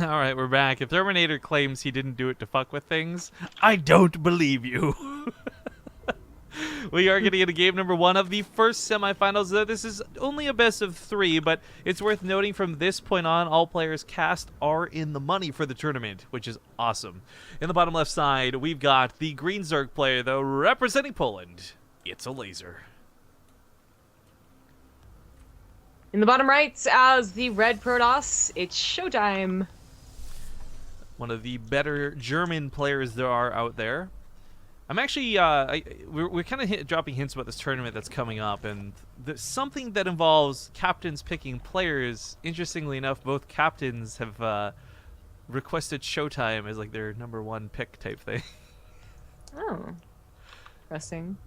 All right, we're back. If Terminator claims he didn't do it to fuck with things, I don't believe you. We are going to get a game number 1 of the first semifinals. Though this is only a best of 3, but it's worth noting from this point on, all players cast are in the money for the tournament, which is awesome. In the bottom left side, we've got the Green Zerg player, though, representing Poland. It's Elazer. In the bottom right, as the red Protoss, it's ShoWTimE. One of the better German players there are out there. I'm actually, we're kind of dropping hints about this tournament that's coming up, and something that involves captains picking players. Interestingly enough, both captains have requested ShoWTimE as like their #1 pick type thing. Oh, interesting.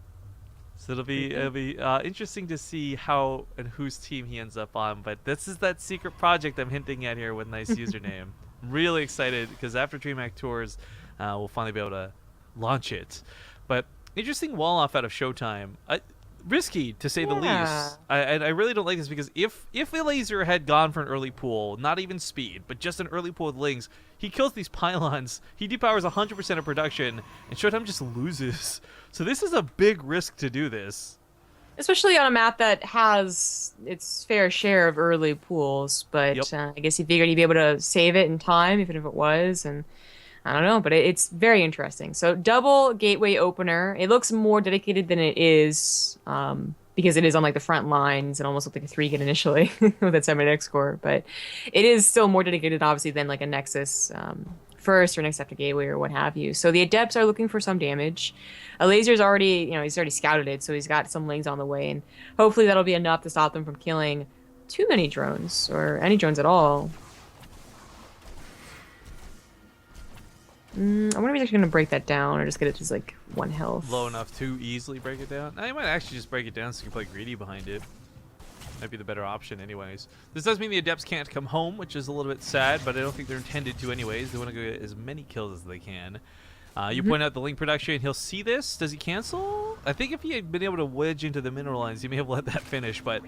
So it'll be interesting to see how and whose team he ends up on. But this is that secret project I'm hinting at here with nice username. I'm really excited because after DreamHack Tours, we'll finally be able to launch it. But interesting wall off out of ShoWTimE. Risky to say the least. I really don't like this because if Elazer had gone for an early pool, not even speed, but just an early pool with Lings, he kills these pylons, he depowers 100% of production, and ShoWTimE just loses. So this is a big risk to do this. Especially on a map that has its fair share of early pools, but Yep. I guess he figured he'd be able to save it in time, even if it was, and I don't know, but it's very interesting. So double gateway opener. It looks more dedicated than it is, because it is on like the front lines and almost looked like a 3-gate initially with that 7x core, but it is still more dedicated obviously than like a Nexus first or next after gateway or what have you. So the adepts are looking for some damage. Elazer's already, he's already scouted it, so he's got some Lings on the way, and hopefully that'll be enough to stop them from killing too many drones or any drones at all. I wonder if he's actually going to break that down or just get it to like 1 health. Low enough to easily break it down. Now, you might actually just break it down so you can play greedy behind it. Might be the better option anyways. This does mean the adepts can't come home, which is a little bit sad, but I don't think they're intended to anyways. They want to go get as many kills as they can. You point out the Ling production. He'll see this. Does he cancel? I think if he had been able to wedge into the mineral lines, he may have let that finish, but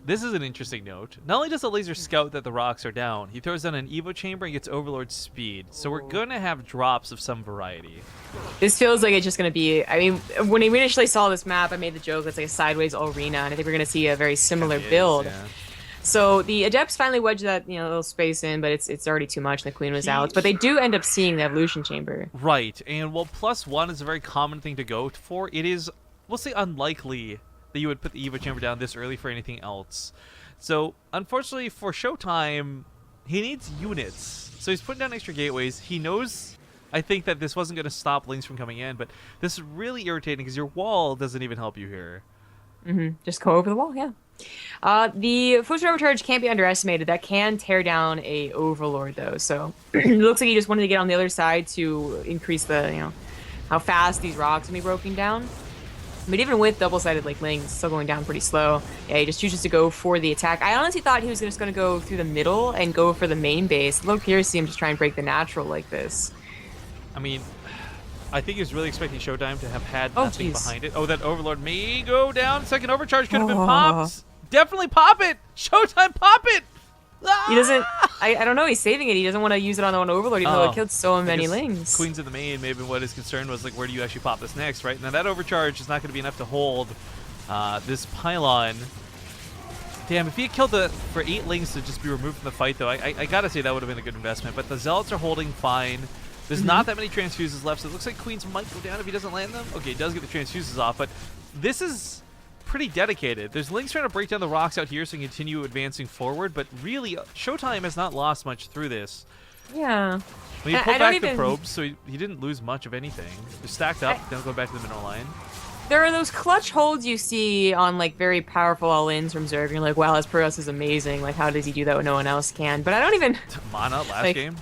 this is an interesting note. Not only does Elazer scout that the rocks are down, he throws down an Evo chamber and gets Overlord speed. So we're going to have drops of some variety. This feels like it's just going to be, I mean, when we initially saw this map, I made the joke it's like a sideways arena, and I think we're going to see a very similar build. Yeah. So the adepts finally wedge that little space in, but it's already too much, and the queen was out. But they do end up seeing the evolution chamber. Right, and while +1 is a very common thing to go for, it is, we'll say, unlikely that you would put the Evo chamber down this early for anything else. So, unfortunately for ShoWTimE, he needs units. So he's putting down extra gateways. He knows, I think, that this wasn't going to stop Lings from coming in, but this is really irritating because your wall doesn't even help you here. Just go over the wall, yeah. The Footstep Overcharge can't be underestimated. That can tear down a Overlord, though. So it looks like he just wanted to get on the other side to increase the, how fast these rocks can be broken down. But even with double-sided like Lings, it's still going down pretty slow. Yeah, he just chooses to go for the attack. I honestly thought he was just going to go through the middle and go for the main base. A little curious to see him just try and break the natural like this. I mean, I think he was really expecting ShoWTimE to have had nothing geez. behind it. Oh, that Overlord may go down. Second overcharge could have been popped. Definitely pop it. ShoWTimE, pop it. Ah! He doesn't, I don't know, he's saving it. He doesn't want to use it on the one Overlord, even though it killed so many Lings. Queens in the main, maybe what his concern was, like, where do you actually pop this next, right? Now, that overcharge is not going to be enough to hold this pylon. Damn, if he had killed for 8 Lings to just be removed from the fight, though, I got to say that would have been a good investment. But the Zealots are holding fine. There's not that many transfuses left, so it looks like Queens might go down if he doesn't land them. Okay, he does get the transfuses off, but this is pretty dedicated. There's Lings trying to break down the rocks out here so he can continue advancing forward, but really, ShoWTimE has not lost much through this. Yeah. When he pulled back the probes, so he didn't lose much of anything. They're stacked up, then go back to the mineral line. There are those clutch holds you see on like very powerful all-ins from Zerg. You're like, wow, his Protoss is amazing. Like, how does he do that when no one else can? But I don't even... Mana last game.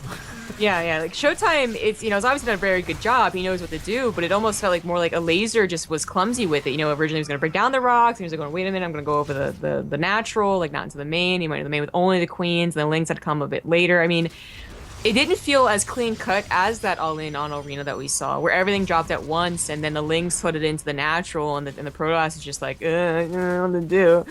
Yeah. Like ShoWTimE, it's it's obviously done a very good job. He knows what to do, but it almost felt like more like Elazer just was clumsy with it. Originally he was going to break down the rocks, and he was going, wait a minute, I'm going to go over the natural, like not into the main. He went into the main with only the queens, and the Lings had to come a bit later. I mean, it didn't feel as clean cut as that all-in on arena that we saw, where everything dropped at once, and then the Lings put it into the natural, and the Protoss is just like, I don't know what to do.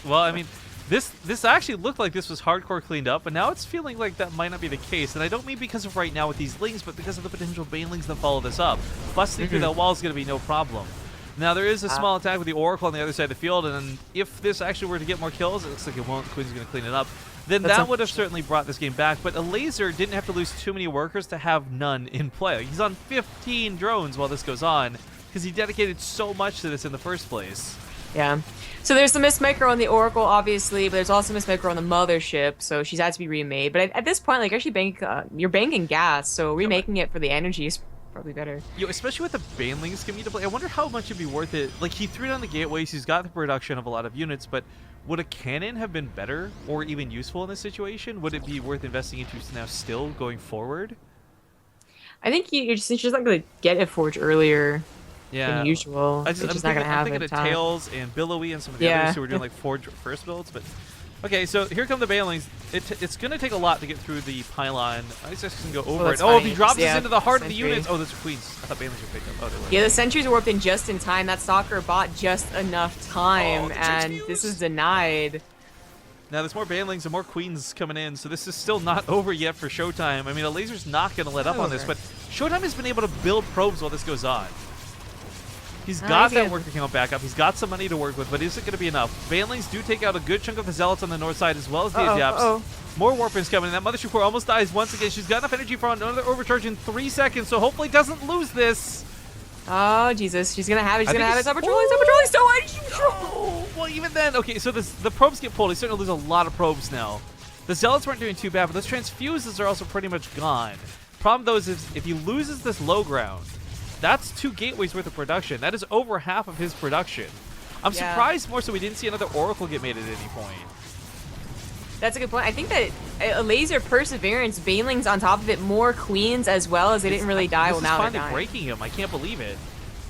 Well, I mean, This actually looked like this was hardcore cleaned up, but now it's feeling like that might not be the case. And I don't mean because of right now with these lings, but because of the potential banelings that follow this up. Busting through that wall is going to be no problem. Now, there is a small attack with the Oracle on the other side of the field, and if this actually were to get more kills, it looks like it won't. Queen's going to clean it up. Then that would have certainly brought this game back, but Elazer didn't have to lose too many workers to have none in play. Like, he's on 15 drones while this goes on, because he dedicated so much to this in the first place. Yeah. So there's the Miss Micro on the Oracle, obviously, but there's also Miss Micro on the Mothership, so she's had to be remade. But at this point, like, actually you're banking gas, so remaking it for the energy is probably better. Yo, especially with the banelings coming into play, I wonder how much it'd be worth it. Like, he threw down the gateways, he's got the production of a lot of units, but would a cannon have been better or even useful in this situation? Would it be worth investing into now still going forward? I think you're just not going to get a Forge earlier than usual. I'm thinking of Tails and Billowy and some of the others who are doing like Forge first builds, but okay, so here come the banelings. It's going to take a lot to get through the pylon. Ice can go over it. Oh, if he drops this into the heart of the units. Oh, those are queens. I thought banelings were picked up. Oh, yeah, the sentries warped in just in time. That stalker bought just enough time, and this is denied. Now there's more banelings and more queens coming in, so this is still not over yet for ShoWTimE. I mean, Elazer's not going to let up on this, but ShoWTimE has been able to build probes while this goes on. He's got that worker count back up. He's got some money to work with, but is it going to be enough? Banelings do take out a good chunk of the Zealots on the north side as well as the Adepts. More Warpins coming in. That Mothership Core almost dies once again. She's got enough energy for another overcharge in 3 seconds, so hopefully doesn't lose this. Oh, Jesus. She's going to have it. She's going to have it. Stop patrolling. Stop patrolling. Stop patrolling. Well, even then, okay, so the probes get pulled. He's starting to lose a lot of probes now. The Zealots weren't doing too bad, but those transfuses are also pretty much gone. Problem, though, is if he loses this low ground, that's 2 gateways worth of production. That is over half of his production. I'm surprised more so we didn't see another Oracle get made at any point. That's a good point. I think that Elazer, Perseverance, Banelings on top of it, more Queens as well, as they didn't really die. Well, now they're dying. Breaking him. I can't believe it.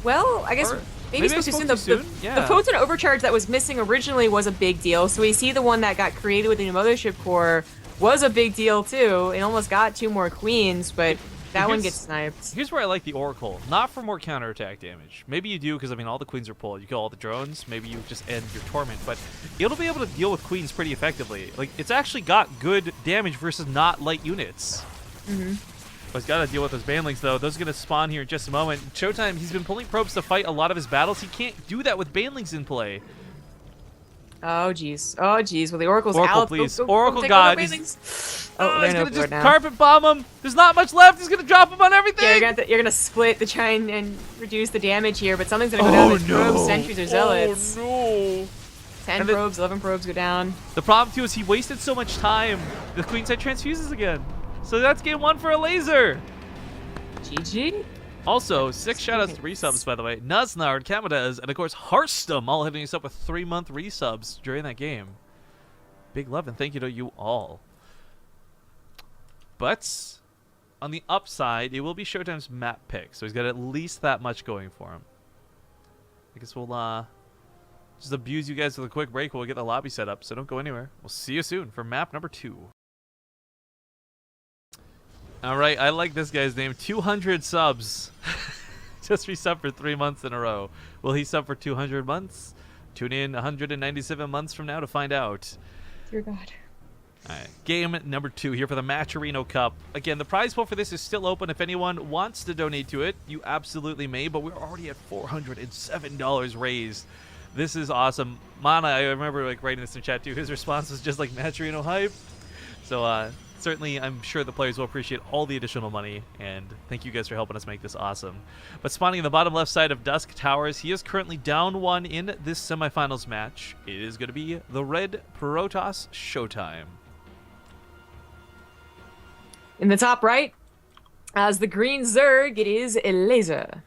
Well, I guess maybe it's too soon. The Photon Overcharge that was missing originally was a big deal. So we see the one that got created with the Mothership Core was a big deal too. It almost got 2 more Queens, but that one gets sniped. Here's where I like the Oracle. Not for more counterattack damage. Maybe you do, because, I mean, all the queens are pulled. You kill all the drones. Maybe you just end your Torment. But it'll be able to deal with queens pretty effectively. Like, it's actually got good damage versus not light units. But he's got to deal with those banelings, though. Those are going to spawn here in just a moment. ShoWTimE, he's been pulling probes to fight a lot of his battles. He can't do that with banelings in play. Oh, jeez. Oh, jeez. Well, the Oracle's Oracle, out. Please. Oracle God. He's going to just carpet bomb him. There's not much left. He's going to drop him on everything. Yeah, you're going to split to try and reduce the damage here, but something's going to go down. The probes, sentries, or zealots. Oh, no. 10 probes, 11 probes go down. The problem, too, is he wasted so much time. The queenside transfuses again. So that's game 1 for Elazer. GG. Also, 6 shoutouts to resubs, by the way. Nuznard, Kamadez, and of course Hearthstum, all hitting us up with 3-month resubs during that game. Big love and thank you to you all. But on the upside, it will be ShoWTimE's map pick, so he's got at least that much going for him. I guess we'll just abuse you guys with a quick break while we get the lobby set up, so don't go anywhere. We'll see you soon for map number 2. All right, I like this guy's name. 200 subs. Just resub for 3 months in a row. Will he sub for 200 months? Tune in 197 months from now to find out. Dear God. All right, game number 2 here for the Matcherino Cup. Again, the prize pool for this is still open. If anyone wants to donate to it, you absolutely may, but we're already at $407 raised. This is awesome. Mana, I remember like writing this in chat too. His response was just like Matcherino hype. So, certainly, I'm sure the players will appreciate all the additional money, and thank you guys for helping us make this awesome. But spawning in the bottom left side of Dusk Towers, he is currently down 1 in this semifinals match. It is going to be the red Protoss ShoWTimE. In the top right, as the green Zerg, it is Elazer.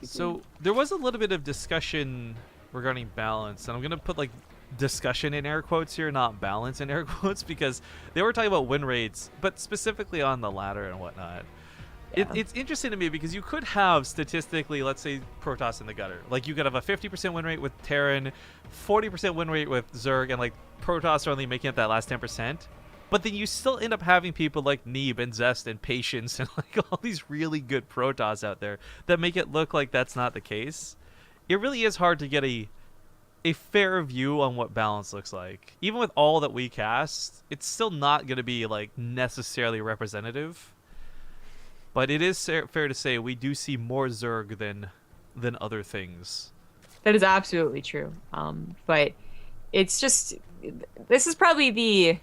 So there was a little bit of discussion regarding balance, and I'm going to put like discussion in air quotes here, not balance in air quotes, because they were talking about win rates, but specifically on the ladder and whatnot. It's interesting to me because you could have statistically, let's say, Protoss in the gutter. Like you could have a 50% win rate with Terran, 40% win rate with Zerg, and like Protoss are only making up that last 10%. But then you still end up having people like Neeb and Zest and Patience and like all these really good Protoss out there that make it look like that's not the case. It really is hard to get a a fair view on what balance looks like. Even with all that we cast, it's still not going to be like necessarily representative. But it is fair to say we do see more Zerg than other things. That is absolutely true. But it's just, this is probably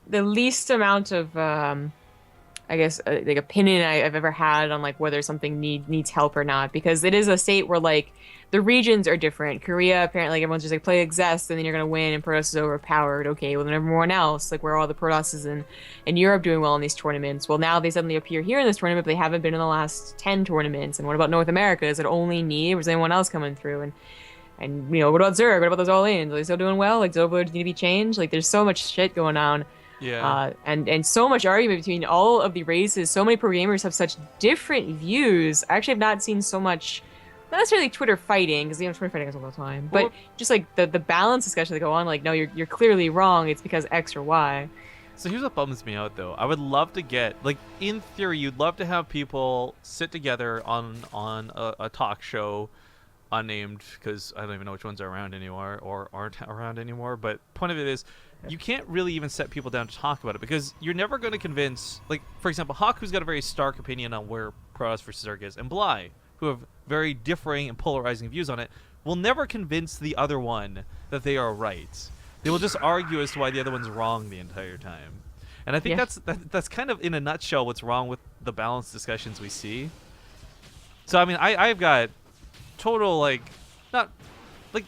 the least amount of I guess like opinion I've ever had on like whether something needs help or not, because it is a state where like the regions are different. Korea, apparently like, everyone's just like play Exest and then you're gonna win and Protoss is overpowered. Okay, well then everyone else, like where are all the Protosses in Europe doing well in these tournaments? Well, now they suddenly appear here in this tournament, but they haven't been in the last 10 tournaments. And what about North America? Is it only Knee or is anyone else coming through? And you know, what about Zerg? What about those all-ins? Are they still doing well? Like, Zerg need to be changed? Like, there's so much shit going on. Yeah. And so much argument between all of the races. So many pro gamers have such different views. I actually have not seen so much, not necessarily Twitter fighting, because Twitter fighting is all the time, but just like the balance discussion that go on. Like, no, you're clearly wrong. It's because X or Y. So here's what bums me out, though. I would love to get, like, in theory, you'd love to have people sit together on a talk show, unnamed, because I don't even know which ones are around anymore or aren't around anymore. But point of it is, you can't really even set people down to talk about it, because you're never going to convince, like, for example, Hawk, who's got a very stark opinion on where Protoss versus Zerg is, and Bly, who have very differing and polarizing views on it, will never convince the other one that they are right. They will just argue as to why the other one's wrong the entire time. And I think that's kind of, in a nutshell, what's wrong with the balanced discussions we see. So, I mean, I've got total, like, not, like,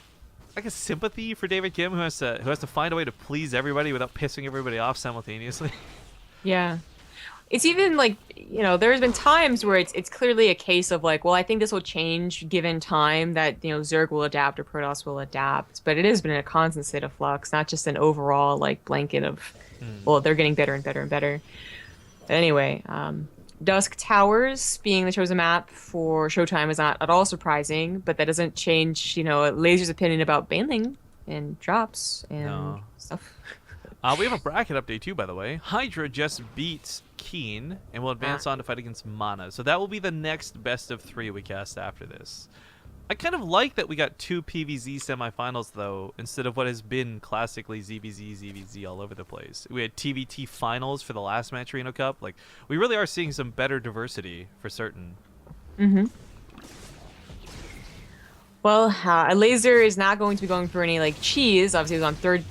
I guess sympathy for David Kim, who has to find a way to please everybody without pissing everybody off simultaneously. Yeah. It's even like, you know, there's been times where it's clearly a case of like, well, I think this will change given time, that, you know, Zerg will adapt or Protoss will adapt. But it has been in a constant state of flux, not just an overall like blanket of, well, they're getting better and better and better. But anyway, Dusk Towers being the chosen map for ShoWTimE is not at all surprising, but that doesn't change, you know, Lazer's opinion about baneling and drops and stuff. We have a bracket update too, by the way. Hydra just beats Keen and will advance on to fight against Mana. So that will be the next best of 3 we cast after this. I kind of like that we got 2 PvZ semifinals, though, instead of what has been classically ZvZ all over the place. We had TVT finals for the last Matcherino Cup. Like, we really are seeing some better diversity for certain. Mm-hmm. Well, Elazer is not going to be going for any like cheese. Obviously,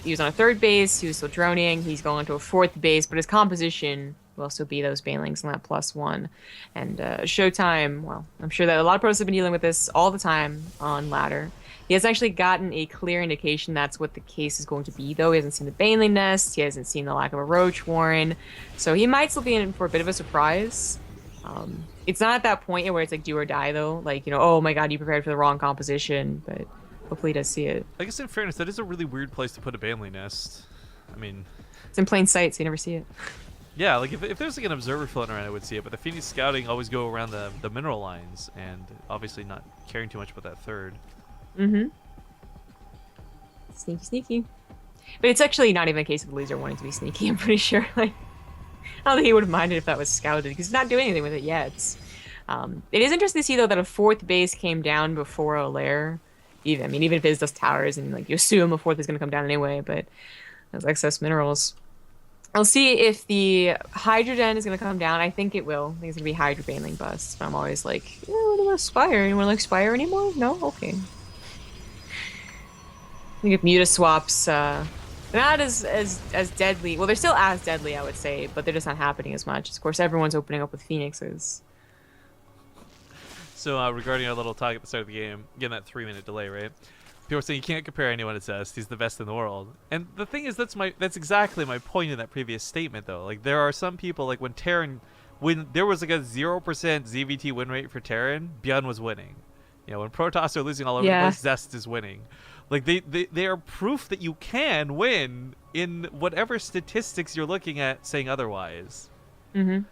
he was on a third base. He was still droning. He's going to a 4th base, but his composition will still be those banelings and that +1. And ShoWTimE, well, I'm sure that a lot of pros have been dealing with this all the time on ladder. He hasn't actually gotten a clear indication that's what the case is going to be, though. He hasn't seen the baneling nest. He hasn't seen the lack of a roach warren. So he might still be in for a bit of a surprise. It's not at that point yet where it's like do or die, though. Like, you know, oh my god, you prepared for the wrong composition, but hopefully he does see it. I guess in fairness, that is a really weird place to put a baneling nest. I mean, it's in plain sight, so you never see it. Yeah, like if there's like an observer floating around, I would see it. But the Phoenix scouting always go around the mineral lines, and obviously not caring too much about that third. Mm-hmm. Sneaky, sneaky. But it's actually not even a case of the Elazer wanting to be sneaky, I'm pretty sure. Like, I don't think he would have minded if that was scouted, because he's not doing anything with it yet. It is interesting to see, though, that a 4th base came down before a lair. Even if it is Dusk Towers, and like you assume a 4th is going to come down anyway, but there's excess minerals. I'll see if the Hydra Den is going to come down. I think it will. I think it's going to be Hydra baneling bust. But I'm always like, what about Spire? You want to like Spire anymore? No? Okay. I think if Muta swaps, not as deadly. Well, they're still as deadly, I would say, but they're just not happening as much. Of course, everyone's opening up with Phoenixes. So regarding our little talk at the start of the game, getting that 3-minute delay, right? People are saying you can't compare anyone to Zest. He's the best in the world. And the thing is, that's exactly my point in that previous statement, though. Like, there are some people, like when there was like a 0% ZvT win rate for Terran, Bjorn was winning. You know, when Protoss are losing all over the place, Zest is winning. Like, they are proof that you can win in whatever statistics you're looking at saying otherwise. Mm-hmm.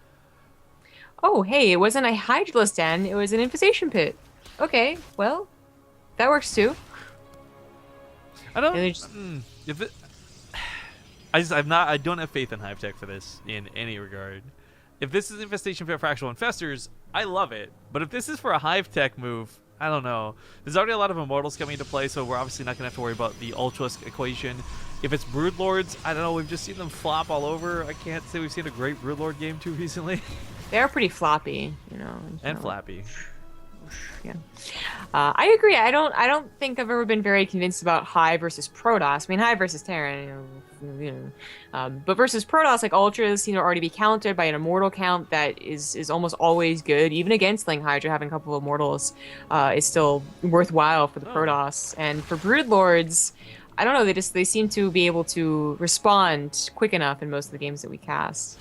Oh, hey, it wasn't a Hydraless Den, it was an infestation pit. Okay, well, that works too. I don't. I don't have faith in Hive Tech for this in any regard. If this is infestation pit for actual infestors, I love it. But if this is for a Hive Tech move, I don't know. There's already a lot of Immortals coming into play, so we're obviously not going to have to worry about the Ultralisk equation. If it's Broodlords, I don't know. We've just seen them flop all over. I can't say we've seen a great Broodlord game too recently. They're pretty floppy, you know. And flappy. Yeah, I agree. I don't think I've ever been very convinced about Hive versus Protoss. I mean, Hive versus Terran, but versus Protoss, like Ultras seem to already be countered by an Immortal count that is almost always good, even against Ling Hydra. Having a couple of Immortals is still worthwhile for the Protoss, and for Broodlords, I don't know. They seem to be able to respond quick enough in most of the games that we cast.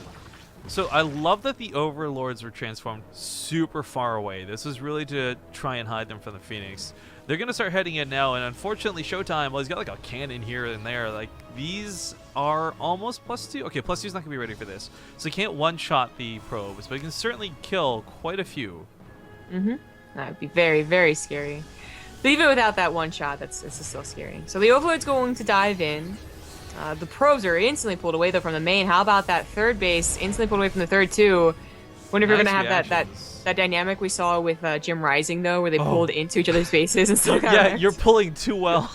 So I love that the Overlords were transformed super far away. This is really to try and hide them from the Phoenix. They're going to start heading in now, and unfortunately ShoWTimE, well, he's got like a cannon here and there. Like, these are almost +2. Okay, +2's not going to be ready for this. So he can't one-shot the probes, but he can certainly kill quite a few. Mm-hmm. That would be very, very scary. But even without that one shot, it's still scary. So the Overlord's going to dive in. The probes are instantly pulled away, though, from the main. How about that third base? Instantly pulled away from the third, too. Wonder if we're going to have that dynamic we saw with Jim Rising, though, where they pulled into each other's bases and still got wrecked. You're pulling too well.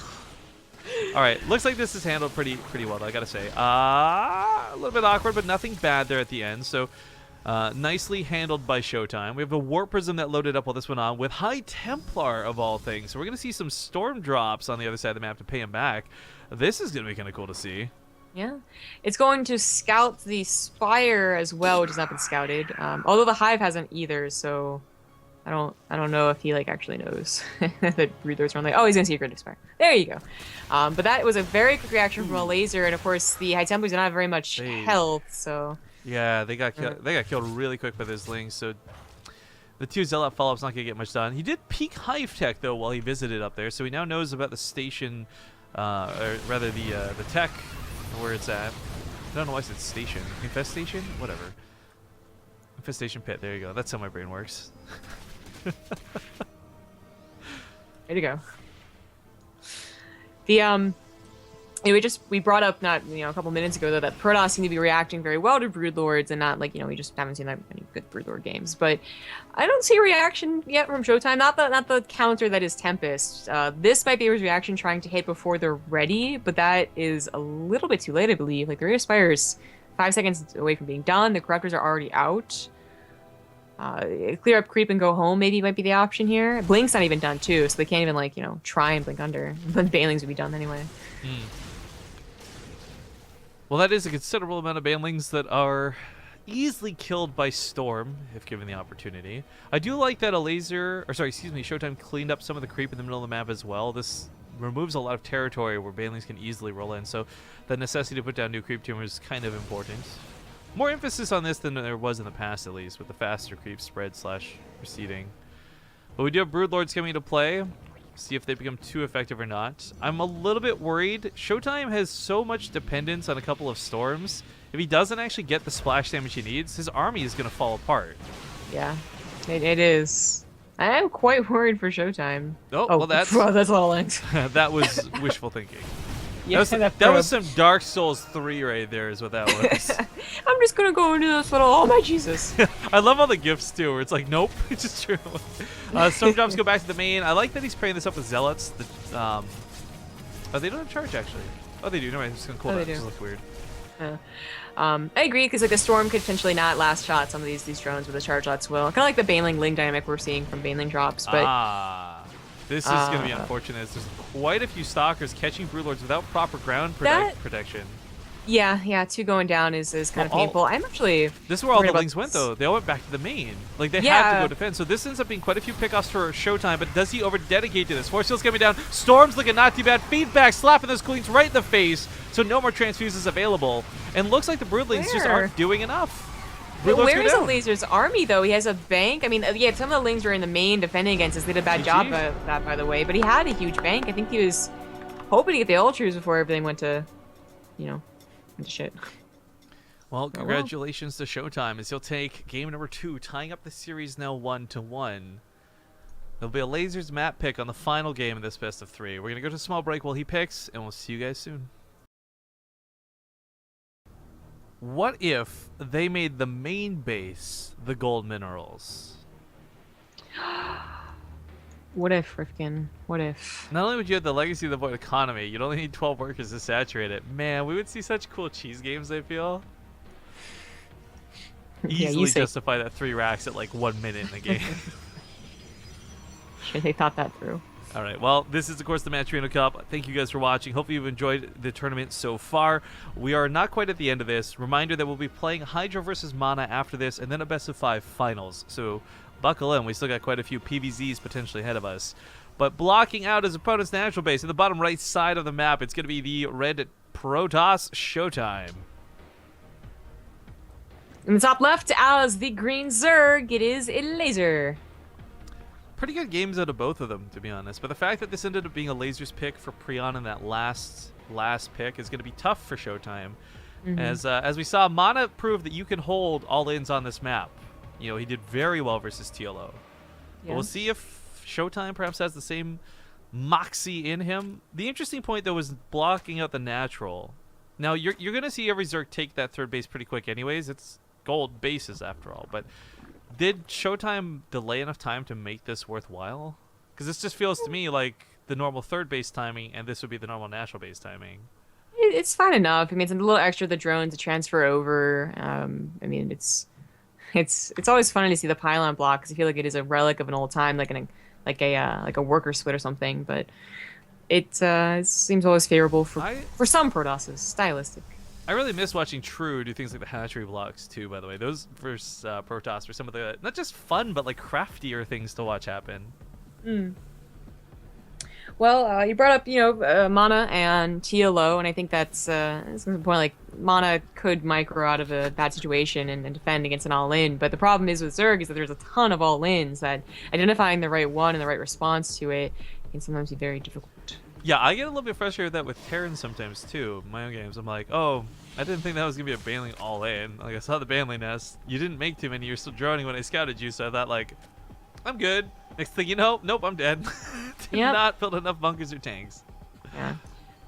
All right, looks like this is handled pretty well, I got to say. A little bit awkward, but nothing bad there at the end. So nicely handled by ShoWTimE. We have a Warp Prism that loaded up while this went on with High Templar, of all things. So we're going to see some Storm drops on the other side of the map to pay him back. This is going to be kind of cool to see. Yeah. It's going to scout the Spire as well, which has not been scouted. Although the Hive hasn't either, so I don't know if he actually knows that Broodlords are on oh, he's going to see a Cryptic Spire. There you go. But that was a very quick reaction from Elazer, and of course the High Templars don't have very much health, so yeah, they got killed really quick by those Lings, so the 2 Zealot follow-up's not going to get much done. He did peek Hive Tech, though, while he visited up there, so he now knows about the station, or rather the tech, where it's at. I don't know why I said station. Infestation? Whatever. Infestation pit, there you go. That's how my brain works. Way to go. The we brought up a couple minutes ago though that Protoss seem to be reacting very well to Broodlords and not we just haven't seen that many good Broodlord games. But I don't see a reaction yet from ShoWTimE. Not the counter that is Tempest. This might be his reaction trying to hit before they're ready, but that is a little bit too late, I believe. Like the Radiant Spire's 5 seconds away from being done. The Corruptors are already out. Clear up creep and go home maybe might be the option here. Blink's not even done too, so they can't even try and blink under. But Banelings would be done anyway. Well, that is a considerable amount of Banelings that are easily killed by Storm if given the opportunity. I do like that ShoWTimE cleaned up some of the creep in the middle of the map as well. This removes a lot of territory where Banelings can easily roll in, so the necessity to put down new creep tumors is kind of important. More emphasis on this than there was in the past, at least, with the faster creep spread / proceeding. But we do have Broodlords coming into play. See if they become too effective or not. I'm a little bit worried. ShoWTimE has so much dependence on a couple of Storms. If he doesn't actually get the splash damage he needs, his army is going to fall apart. Yeah, it is. I am quite worried for ShoWTimE. Oh, well, that's a lot of length. That was wishful thinking. Yeah, that was some Dark Souls 3 right there is what that was. I'm just going to go into this little, oh my Jesus. I love all the gifts too, where it's like, nope, it's just true. Storm drops go back to the main. I like that he's pairing this up with Zealots. Oh, they don't have charge, actually. Oh, they do. No, I'm just going to cool down. It just looks weird. I agree, because a Storm could potentially not last shot some of these drones with a charge lots will. Kind of like the Baneling Ling dynamic we're seeing from Baneling drops, but... This is going to be unfortunate. There's quite a few Stalkers catching Broodlords without proper ground protection. Yeah, 2 going down is kind of painful. I'm actually... This is where all the Lings went, though. They all went back to the main. Like, they had to go defend. So this ends up being quite a few pickoffs for ShoWTimE, but does he over-dedicate to this? Force Field's coming down. Storm's looking not too bad. Feedback, slapping those Queens right in the face. So no more transfuses available. And looks like the Broodlings just aren't doing enough. Where is Elazer's army, though? He has a bank. I mean, yeah, some of the Lings were in the main defending against us. They did a bad job of that, by the way. But he had a huge bank. I think he was hoping to get the Ultras before everything went to, went to shit. Well, congratulations to ShoWTimE as he'll take game number 2, tying up the series now 1-1. There'll be a Lasers map pick on the final game of this best of 3. We're going to go to a small break while he picks, and we'll see you guys soon. What if they made the main base the gold minerals? What if, Rifkin? What if? Not only would you have the Legacy of the Void economy, you'd only need 12 workers to saturate it. Man, we would see such cool cheese games, I feel. Yeah, Easily justify that 3 racks at like 1 minute in the game. Sure, they thought that through. All right, well, this is, of course, the Matcherino Cup. Thank you guys for watching. Hopefully you've enjoyed the tournament so far. We are not quite at the end of this. Reminder that we'll be playing Hydra versus Mana after this, and then a best-of-5 finals. So buckle in. We still got quite a few PVZs potentially ahead of us. But blocking out his opponent's natural base in the bottom right side of the map, it's going to be the red Protoss ShoWTimE. In the top left, as the green Zerg, it is Elazer. Pretty good games out of both of them, to be honest. But the fact that this ended up being a Lasers pick for Prion in that last pick is going to be tough for ShoWTimE. As we saw, Mana proved that you can hold all-ins on this map. You know, he did very well versus TLO. But we'll see if ShoWTimE perhaps has the same moxie in him. The interesting point, though, was blocking out the natural. Now, you're going to see every Zerg take that third base pretty quick anyways. It's gold bases, after all. But did ShoWTimE delay enough time to make this worthwhile? Because this just feels to me like the normal third base timing, and this would be the normal natural base timing. It's fine enough. I mean, it's a little extra the drone to transfer over. I mean, it's always fun to see the pylon block because I feel like it is a relic of an old time, like a worker split or something. But it seems always favorable for some Protosses, stylistic. I really miss watching True do things like the hatchery blocks too, by the way. Those versus Protoss were some of the, not just fun, but like craftier things to watch happen. Well, you brought up, Mana and TLO, and I think that's the point. Like, Mana could micro out of a bad situation and defend against an all-in, but the problem is with Zerg is that there's a ton of all-ins that identifying the right one and the right response to it can sometimes be very difficult. Yeah, I get a little bit frustrated with that with Terran sometimes too. In my own games, I'm like, oh, I didn't think that was gonna be a Baneling all in. Like, I saw the Baneling nest. You didn't make too many. You're still droning when I scouted you, so I thought like, I'm good. Next thing you know, nope, I'm dead. Did not build enough bunkers or tanks. Yeah.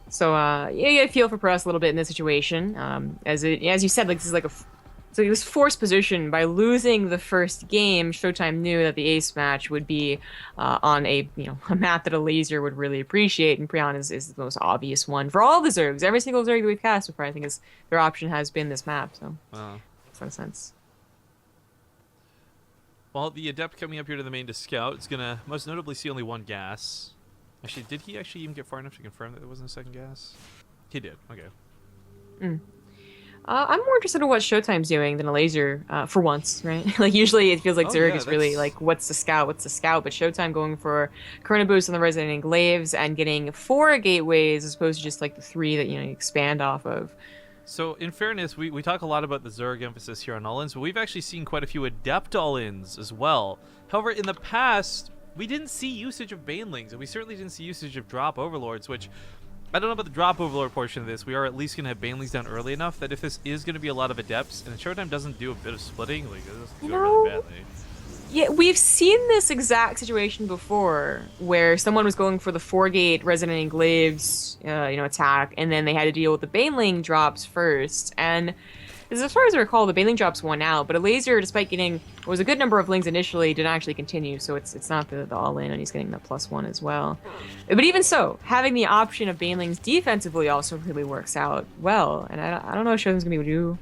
So you feel for Press a little bit in this situation. As you said, like this is like so he was forced position by losing the first game. ShoWTimE knew that the ace match would be on a map that a Elazer would really appreciate, and Prion is the most obvious one for all the Zergs. Every single Zerg that we've cast so far, I think, their option has been this map. So makes a lot of sense. Well, the Adept coming up here to the main to scout. It's gonna most notably see only one gas. Actually, did he actually even get far enough to confirm that there wasn't a second gas? He did. Okay. I'm more interested in what ShoWTimE's doing than Elazer for once, right? Like usually it feels like Zerg is really like what's the scout, but ShoWTimE going for Corona boost on the resident glaives and getting 4 gateways as opposed to just like the 3 that you expand off of. So in fairness, we talk a lot about the Zerg emphasis here on all-ins, but we've actually seen quite a few Adept all-ins as well. However, in the past, we didn't see usage of Banelings, and we certainly didn't see usage of Drop Overlords, which I don't know about the Drop Overlord portion of this. We are at least going to have Banelings down early enough that if this is going to be a lot of Adepts, and ShoWTimE doesn't do a bit of splitting, like, it doesn't go really badly. Yeah, we've seen this exact situation before, where someone was going for the 4-gate Resonating Glaives, attack, and then they had to deal with the Baneling drops first. And as far as I recall, the Baneling drops won out, but Elazer, despite getting what was a good number of lings initially, didn't actually continue, so it's not the all-in, and he's getting the +1 as well. But even so, having the option of Banelings defensively also really works out well, and I don't know if ShoWTimE's going to be able to do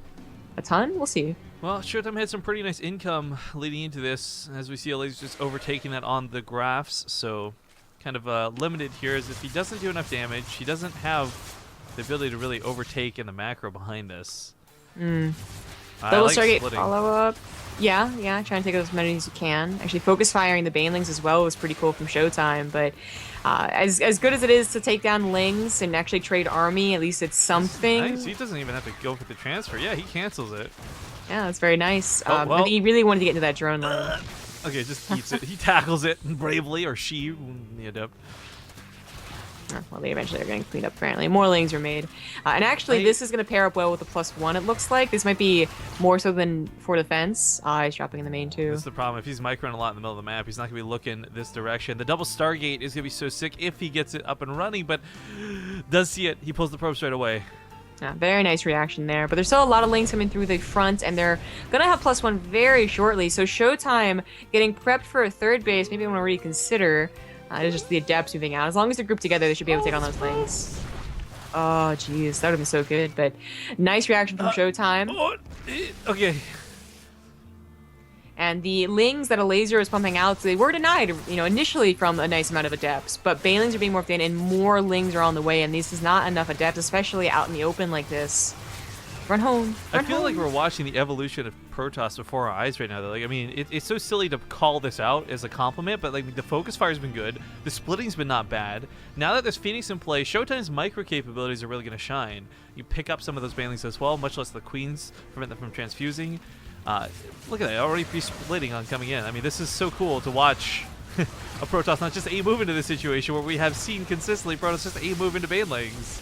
a ton. We'll see. Well, ShoWTimE had some pretty nice income leading into this, as we see Elazer just overtaking that on the graphs, so kind of limited here is if he doesn't do enough damage, he doesn't have the ability to really overtake in the macro behind this. Double Stargate follow-up. Yeah, trying to take out as many as you can. Actually, focus firing the Banelings as well was pretty cool from ShoWTimE, but as good as it is to take down Lings and actually trade army, at least it's something. Nice. He doesn't even have to go for the transfer. Yeah, he cancels it. Yeah, that's very nice. I think he really wanted to get into that drone line. Okay, just eats it. He tackles it bravely, or she, the Adept. Well, they eventually are getting cleaned up, apparently. More lings are made. And actually, this is going to pair up well with the +1, it looks like. This might be more so than for defense. He's dropping in the main, too. That's the problem. If he's microing a lot in the middle of the map, he's not going to be looking this direction. The double Stargate is going to be so sick if he gets it up and running, but does see it. He pulls the probe straight away. Yeah, very nice reaction there. But there's still a lot of lings coming through the front, and they're going to have +1 very shortly. So ShoWTimE getting prepped for a third base, maybe I want to reconsider. It's just the Adepts moving out. As long as they're grouped together, they should be able to take on those Lings. Oh, jeez. That would have been so good. But nice reaction from ShoWTimE. Okay. And the Lings that Elazer is pumping out, so they were denied, initially from a nice amount of Adepts. But Banelings are being morphed in, and more Lings are on the way. And this is not enough Adepts, especially out in the open like this. Run home. I feel like we're watching the evolution of Protoss before our eyes right now, though. Like, I mean, it's so silly to call this out as a compliment, but like the focus fire's been good. The splitting's been not bad. Now that there's Phoenix in play, ShoWTimE's micro capabilities are really going to shine. You pick up some of those Banelings as well, much less the Queens, prevent them from transfusing. Look at that, already pre-splitting on coming in. I mean, this is so cool to watch a Protoss not just A-move into this situation where we have seen consistently Protoss just A-move into Banelings.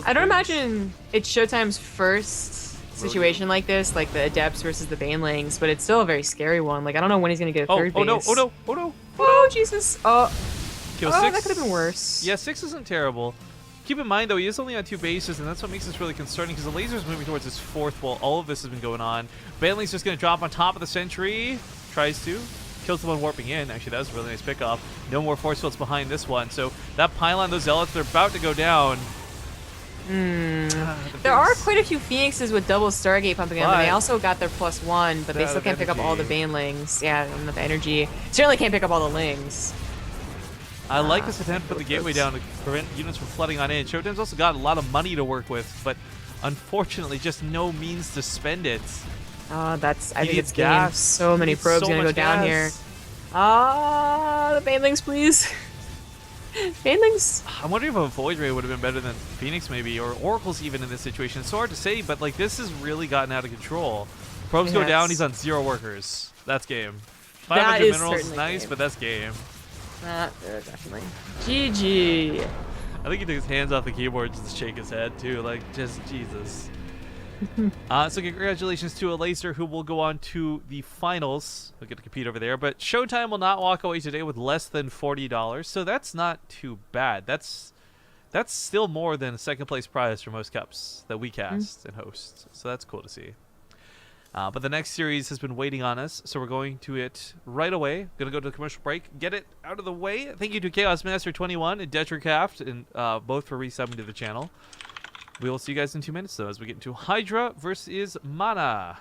I don't imagine it's ShoWTimE's first situation like this, like the Adepts versus the Banelings, but it's still a very scary one. Like, I don't know when he's going to get a third base. Oh, no, oh, no, oh, no. Oh, Jesus. Kill 6. That could have been worse. Yeah, 6 isn't terrible. Keep in mind, though, he is only on 2 bases, and that's what makes this really concerning, because the Lazer's moving towards his 4th while all of this has been going on. Baneling's just going to drop on top of the Sentry. Tries to. Kills the one warping in. Actually, that was a really nice pickup. No more force fields behind this one. So that pylon, those Zealots, they're about to go down. There are quite a few Phoenixes with double Stargate pumping in, but they also got their +1, but they still can't pick up all the Banelings. Yeah, enough energy. Certainly can't pick up all the Lings. I like this attempt to put the gateway down to prevent units from flooding on in. ShoWTimE's also got a lot of money to work with, but unfortunately just no means to spend it. I think it's gas. game. So many probes gonna go down here. The Banelings, please. Banelings? I wonder if a Void Ray would have been better than Phoenix maybe, or Oracle's even in this situation. It's so hard to say, but like this has really gotten out of control. Probes go down, he's on 0 workers. That's game. 500 minerals is nice, but that's game. Definitely. GG. I think he took his hands off the keyboard just to shake his head too, like just Jesus. So congratulations to Elazer, who will go on to the finals. He'll get to compete over there, but ShoWTimE will not walk away today with less than $40, so that's not too bad. That's still more than a second place prize for most cups that we cast and host, so that's cool to see. But the next series has been waiting on us, so we're going to it right away. Going to go to the commercial break, get it out of the way. Thank you to Chaos Master 21 and Detricraft, and both for resubbing to the channel. We will see you guys in 2 minutes, though, as we get into Hydra versus Mana.